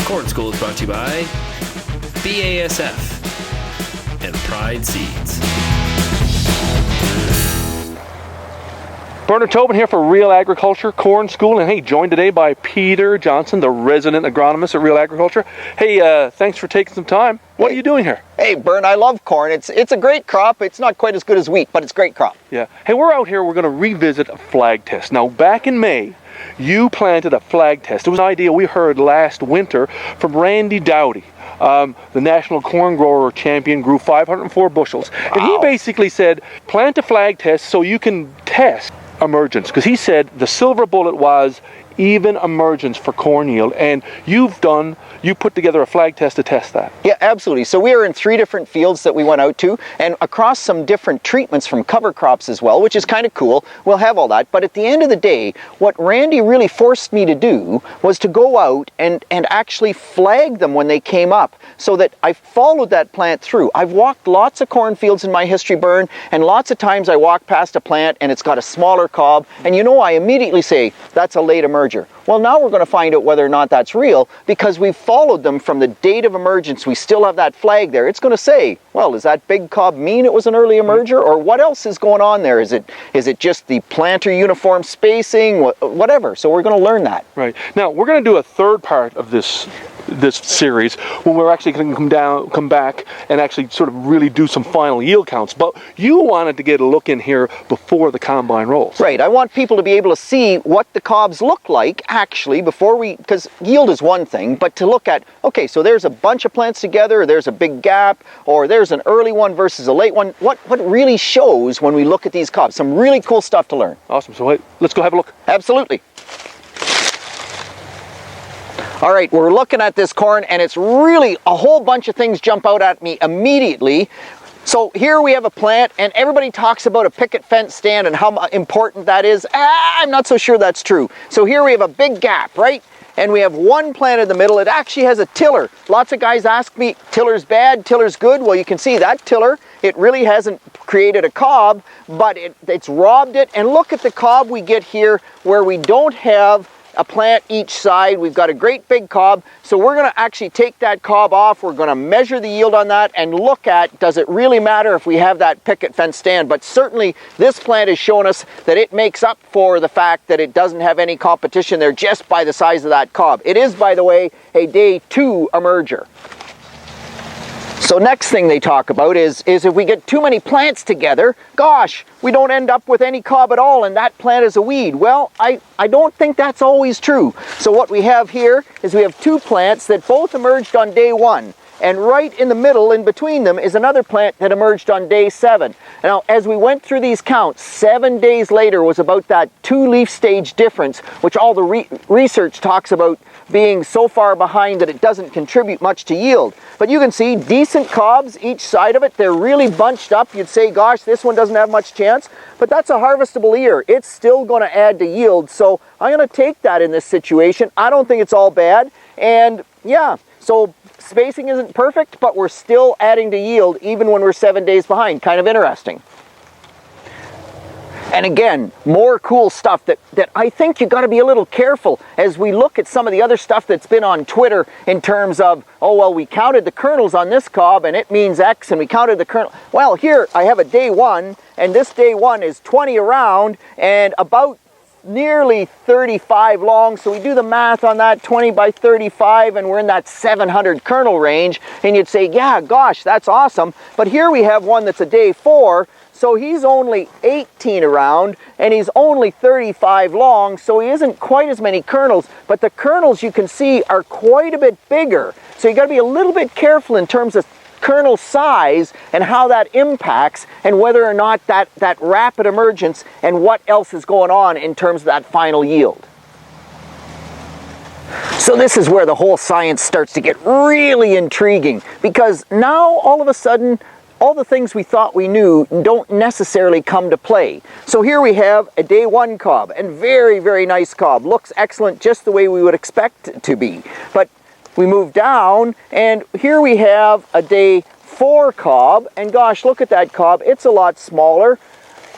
Corn School is brought to you by BASF and Pride Seeds. Bernard Tobin here for Real Agriculture Corn School, and hey, joined today by Peter Johnson, the resident agronomist at Real Agriculture. Hey, thanks for taking some time. What are you doing here? Hey, Bern, I love corn. It's a great crop. It's not quite as good as wheat, but it's a great crop. Yeah. Hey, we're out here. We're going to revisit a flag test. Now, back in May, you planted a flag test. It was an idea we heard last winter from Randy Dowdy. The National Corn Grower Champion, grew 504 bushels. Wow. And he basically said, plant a flag test so you can test emergence, because he said the silver bullet was even emergence for corn yield, and you put together a flag test to test that. Yeah, absolutely. So we are in 3 different fields that we went out to, and across some different treatments from cover crops as well, which is kind of cool. We'll have all that, but at the end of the day, what Randy really forced me to do was to go out and actually flag them when they came up, so that I followed that plant through. I've walked lots of cornfields in my history, Bern, and lots of times I walk past a plant and it's got a smaller cob, and I immediately say, that's a late emerger. Well, now we're going to find out whether or not that's real, because we've followed them from the date of emergence. We still have that flag there. It's going to say, well, does that big cob mean it was an early emerger, or what else is going on there? Is it just the planter uniform spacing, whatever? So we're going to learn that. Right. Now, we're going to do a third part of this series when we're actually going to come back and actually sort of really do some final yield counts. But you wanted to get a look in here before the combine rolls. Right. I want people to be able to see what the cobs look like actually before because yield is one thing, but to look at, okay, so there's a bunch of plants together, or there's a big gap, or there's an early one versus a late one. What really shows when we look at these cobs? Some really cool stuff to learn. Awesome. So let's go have a look. Absolutely. All right, we're looking at this corn, and it's really a whole bunch of things jump out at me immediately. So here we have a plant, and everybody talks about a picket fence stand and how important that is. I'm not so sure that's true. So here we have a big gap, right? And we have one plant in the middle. It actually has a tiller. Lots of guys ask me, tiller's bad, tiller's good. Well, you can see that tiller, it really hasn't created a cob, but it's robbed it. And look at the cob we get here where we don't have a plant each side. We've got a great big cob, so we're going to actually take that cob off. We're going to measure the yield on that and look at, does it really matter if we have that picket fence stand? But certainly this plant has shown us that it makes up for the fact that it doesn't have any competition there just by the size of that cob. It is, by the way, a day 2 emerger. So next thing they talk about is if we get too many plants together, gosh, we don't end up with any cob at all and that plant is a weed. Well, I don't think that's always true. So what we have here is we have 2 plants that both emerged on day 1. And right in the middle, in between them, is another plant that emerged on day 7. Now, as we went through these counts, 7 days later was about that 2 leaf stage difference, which all the research talks about being so far behind that it doesn't contribute much to yield. But you can see decent cobs each side of it. They're really bunched up. You'd say, gosh, this one doesn't have much chance. But that's a harvestable ear. It's still going to add to yield. So I'm going to take that in this situation. I don't think it's all bad. And yeah, so spacing isn't perfect, but we're still adding to yield even when we're 7 days behind. Kind of interesting. And again, more cool stuff that I think you got to be a little careful as we look at some of the other stuff that's been on Twitter in terms of, oh, well, we counted the kernels on this cob and it means X, and we counted the kernel. Well, here I have a day 1, and this day 1 is 20 around and about nearly 35 long. So we do the math on that, 20 by 35, and we're in that 700 kernel range. And you'd say, yeah, gosh, that's awesome. But here we have one that's a day 4. So he's only 18 around, and he's only 35 long, so he isn't quite as many kernels, but the kernels you can see are quite a bit bigger. So you got to be a little bit careful in terms of kernel size and how that impacts, and whether or not that rapid emergence and what else is going on in terms of that final yield. So this is where the whole science starts to get really intriguing, because now all of a sudden all the things we thought we knew don't necessarily come to play. So here we have a day 1 cob, and very, very nice cob. Looks excellent, just the way we would expect it to be. But we move down, and here we have a day 4 cob, and gosh, look at that cob. It's a lot smaller.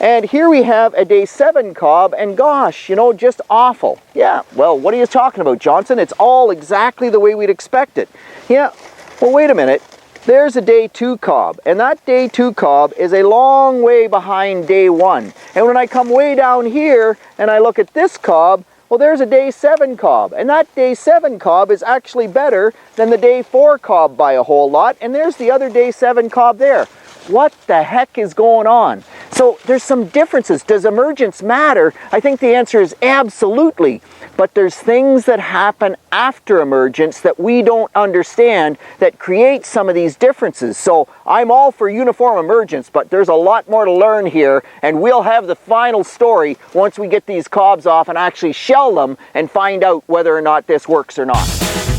And here we have a day 7 cob, and gosh, you know, just awful. Yeah, well, what are you talking about, Johnson? It's all exactly the way we'd expect it. Yeah, well, wait a minute. There's a day 2 cob, and that day 2 cob is a long way behind day 1. And when I come way down here and I look at this cob, well, there's a day 7 cob, and that day 7 cob is actually better than the day 4 cob by a whole lot, and there's the other day 7 cob there. What the heck is going on? So there's some differences. Does emergence matter? I think the answer is absolutely. But there's things that happen after emergence that we don't understand that create some of these differences. So I'm all for uniform emergence, but there's a lot more to learn here, and we'll have the final story once we get these cobs off and actually shell them and find out whether or not this works or not.